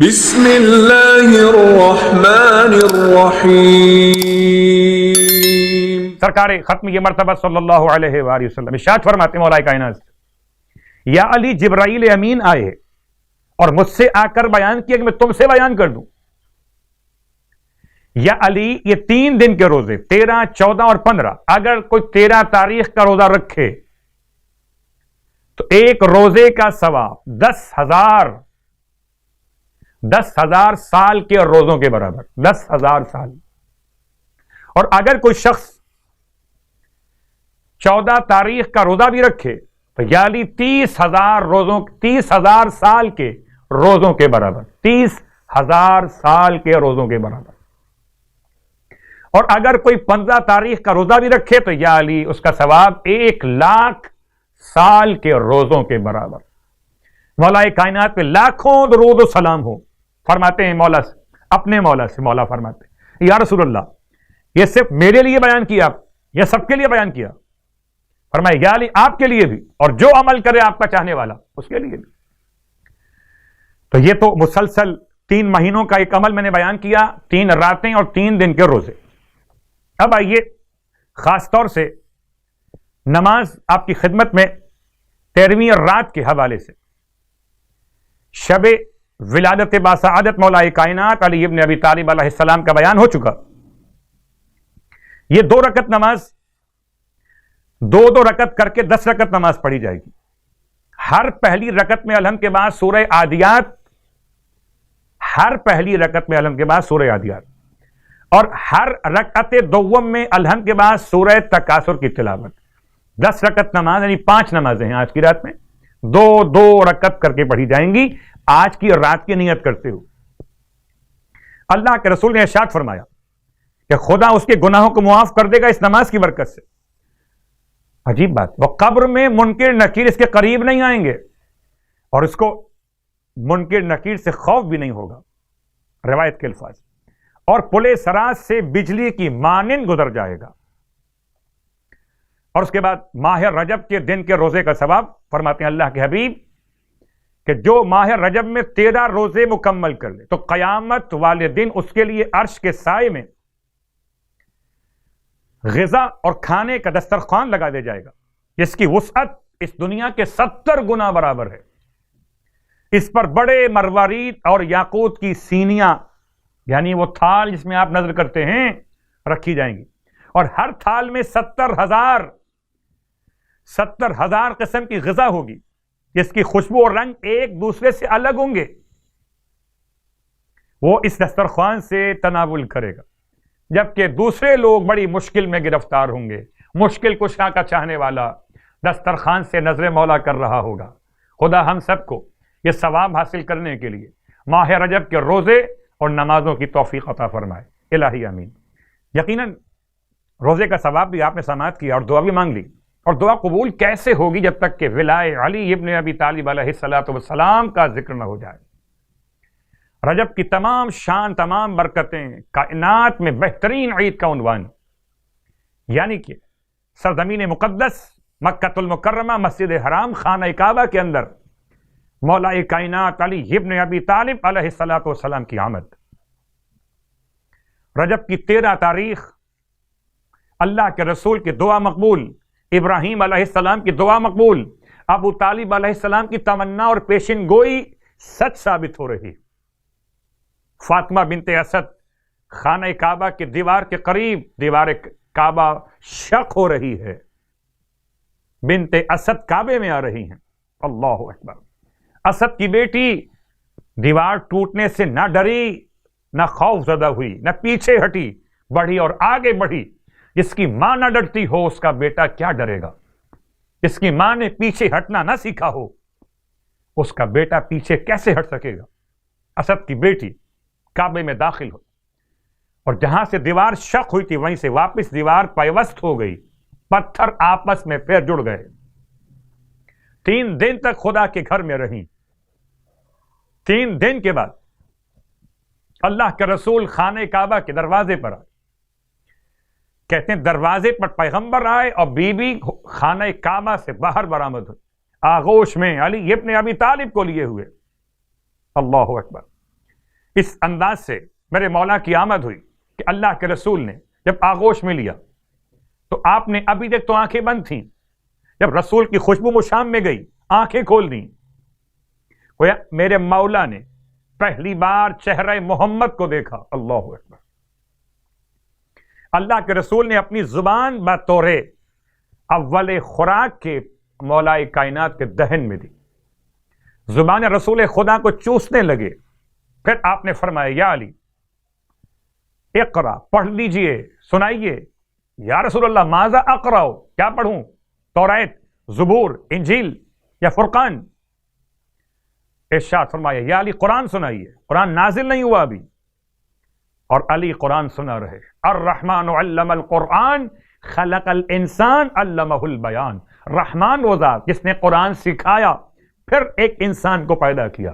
بسم اللہ الرحمن الرحیم۔ سرکار ختم یہ مرتبہ صلی اللہ علیہ وآلہ وسلم ارشاد فرماتے ہیں مولا کائنات یا علی جبرائیل امین آئے اور مجھ سے آ کر بیان کیا کہ میں تم سے بیان کر دوں۔ یا علی یہ 3 دن کے روزے 13، 14 اور 15، اگر کوئی 13 تاریخ کا روزہ رکھے تو ایک روزے کا ثواب 10,000 سال کے روزوں کے برابر، 10,000 سال۔ اور اگر کوئی شخص 14 تاریخ کا روزہ بھی رکھے تو یعنی 30,000 سال کے روزوں کے برابر، 30,000 سال کے روزوں کے برابر۔ اور اگر کوئی 15 تاریخ کا روزہ بھی رکھے تو یعنی اس کا ثواب 1,00,000 سال کے روزوں کے برابر۔ مولا کائنات پہ لاکھوں درود و سلام ہو۔ فرماتے ہیں مولا سے، اپنے مولا سے مولا فرماتے ہیں یا رسول اللہ یہ صرف میرے لیے بیان کیا یا سب کے لیے بیان کیا؟ فرمایا یا علی آپ کے لیے بھی، اور جو عمل کرے آپ کا چاہنے والا اس کے لیے بھی۔ تو یہ تو مسلسل 3 مہینوں کا ایک عمل میں نے بیان کیا، 3 راتیں اور 3 دن کے روزے۔ اب آئیے خاص طور سے نماز آپ کی خدمت میں 13ویں رات کے حوالے سے شب ولادت باسعادت مولا کائنات علی ابن ابی طالب علیہ السلام کا بیان ہو چکا۔ یہ 2 رکعت نماز 2 رکعت کر کے 10 رکعت نماز پڑھی جائے گی۔ ہر پہلی رکعت میں الحمد کے بعد سورہ عادیات، اور ہر رکعت دوم میں الحمد کے بعد سورہ تکاثر کی تلاوت۔ 10 رکعت نماز یعنی 5 نمازیں ہیں آج کی رات میں، 2 رکعت کر کے پڑھی جائیں گی آج کی رات کی نیت کرتے ہو۔ اللہ کے رسول نے ارشاد فرمایا کہ خدا اس کے گناہوں کو معاف کر دے گا اس نماز کی برکت سے۔ عجیب بات، وہ قبر میں منکر نکیر اس کے قریب نہیں آئیں گے اور اس کو منکر نکیر سے خوف بھی نہیں ہوگا، روایت کے الفاظ، اور پلے سراج سے بجلی کی مانند گزر جائے گا۔ اور اس کے بعد ماہ رجب کے دن کے روزے کا ثواب فرماتے ہیں اللہ کے حبیب کہ جو ماہ رجب میں 13 روزے مکمل کر لے تو قیامت والے دن اس کے لیے عرش کے سائے میں غذا اور کھانے کا دسترخوان لگا دیا جائے گا جس کی وسعت اس دنیا کے 70 گنا برابر ہے۔ اس پر بڑے مروارید اور یاقوت کی سینیاں یعنی وہ تھال جس میں آپ نظر کرتے ہیں رکھی جائیں گی، اور ہر تھال میں 70,000 قسم کی غذا ہوگی جس کی خوشبو اور رنگ ایک دوسرے سے الگ ہوں گے۔ وہ اس دسترخوان سے تناول کرے گا جبکہ دوسرے لوگ بڑی مشکل میں گرفتار ہوں گے۔ مشکل کشا کا چاہنے والا دسترخوان سے نظر مولا کر رہا ہوگا۔ خدا ہم سب کو یہ ثواب حاصل کرنے کے لیے ماہ رجب کے روزے اور نمازوں کی توفیق عطا فرمائے، الہی آمین۔ یقیناً روزے کا ثواب بھی آپ نے سماعت کیا اور دعا بھی مانگ لی، اور دعا قبول کیسے ہوگی جب تک کہ ولائے علی ابن ابی طالب علیہ السلام کا ذکر نہ ہو جائے۔ رجب کی تمام شان، تمام برکتیں کائنات میں بہترین عید کا عنوان، یعنی کہ سرزمین مقدس مکہ المکرمہ مسجد حرام خانہ کعبہ کے اندر مولا کائنات علی ابن ابی طالب علیہ السلام کی آمد۔ رجب کی 13 تاریخ اللہ کے رسول کی دعا مقبول، ابراہیم علیہ السلام کی دعا مقبول، ابو طالب علیہ السلام کی تمنا اور پیشن گوئی سچ ثابت ہو رہی۔ فاطمہ بنت اسد خانہ کعبہ کی دیوار کے قریب دیوار کعبہ شق ہو رہی ہے، بنت اسد کعبے میں آ رہی ہیں۔ اللہ اکبر۔ اسد کی بیٹی دیوار ٹوٹنے سے نہ ڈری، نہ خوف زدہ ہوئی، نہ پیچھے ہٹی، بڑھی اور آگے بڑھی۔ جس کی ماں نہ ڈرتی ہو اس کا بیٹا کیا ڈرے گا؟ جس کی ماں نے پیچھے ہٹنا نہ سیکھا ہو اس کا بیٹا پیچھے کیسے ہٹ سکے گا؟ اسد کی بیٹی کعبے میں داخل ہو اور جہاں سے دیوار شق ہوئی تھی وہیں سے واپس دیوار پیوست ہو گئی، پتھر آپس میں پھر جڑ گئے۔ 3 دن تک خدا کے گھر میں رہیں۔ 3 دن کے بعد اللہ کے رسول خانہ کعبہ کے دروازے پر آئے۔ کہتے ہیں دروازے پر پیغمبر آئے اور بی بی خانہ کعبہ سے باہر برآمد ہوئی، آغوش میں علی ابن ابی طالب کو لیے ہوئے۔ اللہ اکبر۔ اس انداز سے میرے مولا کی آمد ہوئی کہ اللہ کے رسول نے جب آغوش میں لیا تو آپ نے ابھی تک تو آنکھیں بند تھیں، جب رسول کی خوشبو مشام میں گئی آنکھیں کھول دیں۔ گویا میرے مولا نے پہلی بار چہرہ محمد کو دیکھا۔ اللہ اکبر۔ اللہ کے رسول نے اپنی زبان بطور اول خوراک کے مولائے کائنات کے دہن میں دی، زبان رسول خدا کو چوسنے لگے۔ پھر آپ نے فرمایا یا علی اقرا، پڑھ لیجئے، سنائیے۔ یا رسول اللہ ماذا اقرأ، کیا پڑھوں؟ توریت، زبور، انجیل یا فرقان؟ ارشاد فرمایا یا علی قرآن سنائیے، قرآن نازل نہیں ہوا ابھی۔ اور علی قرآن سنا رہے۔ الرحمن علم القرآن خلق الانسان علمہ البیان، رحمان وہ ذات جس نے قرآن سکھایا پھر ایک انسان کو پیدا کیا۔